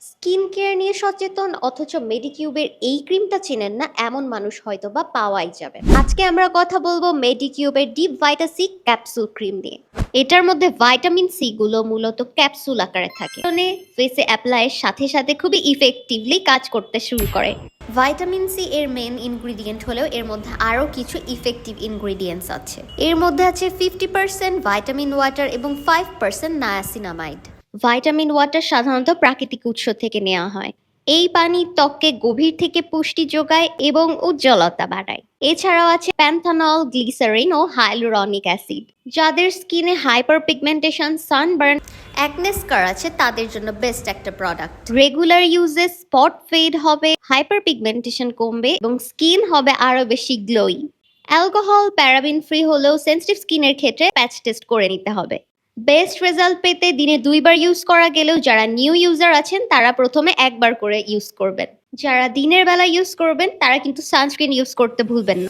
Skin care নিয়ে সচেতন অথচ মেডিকিউবের এই ক্রিমটা চেনেন না এমন মানুষ হয়তো বা পাওয়াই যাবে। আজকে আমরা কথা বলবো মেডিকিউবের ডিপ ভাইটা সি ক্যাপসুল ক্রিম নিয়ে। এটার মধ্যে ভাইটামিন সি গুলো মূলত ক্যাপসুল আকারে থাকে, মানে ফেসে অ্যাপ্লাইয়ের সাথে সাথে খুবই ইফেক্টিভলি কাজ করতে শুরু করে। ভাইটামিন সি এর মেন ইনগ্রিডিয়েন্ট হলেও এর মধ্যে আরও কিছু ইফেক্টিভ ইনগ্রিডিয়েন্টস আছে। এর মধ্যে আছে 50% ভাইটামিন ওয়াটার এবং 5% নায়াসিনামাইড। ভাইটামিন ওয়াটার সাধারণত প্রাকৃতিক উৎস থেকে নেওয়া হয়। এই পানি ত্বককে গভীর থেকে পুষ্টি যোগায় এবং উজ্জ্বলতা বাড়ায়। এছাড়াও আছে প্যান্থানল, গ্লিসারিন ও হাইলুরনিক অ্যাসিড। যাদের স্কিনে হাইপার পিগমেন্টেশন, সানবার্ন, অ্যাকনে স্কার আছে তাদের জন্য বেস্ট একটা প্রোডাক্ট। রেগুলার ইউজে স্পট ফেড হবে, হাইপার পিগমেন্টেশন কমবে এবং স্কিন হবে আরো বেশি গ্লোয়ি। অ্যালকোহল, প্যারাবিন ফ্রি হলেও সেনসিটিভ স্কিনের ক্ষেত্রে প্যাচ টেস্ট করে নিতে হবে। বেস্ট রেজাল্ট পেতে দিনে 2 বার ইউজ করা গেলেও যারা নিউ ইউজার আছেন তারা প্রথমে 1বার করে ইউজ করবেন। যারা দিনের বেলা ইউজ করবেন তারা কিন্তু সানস্ক্রিন ইউজ করতে ভুলবেন না।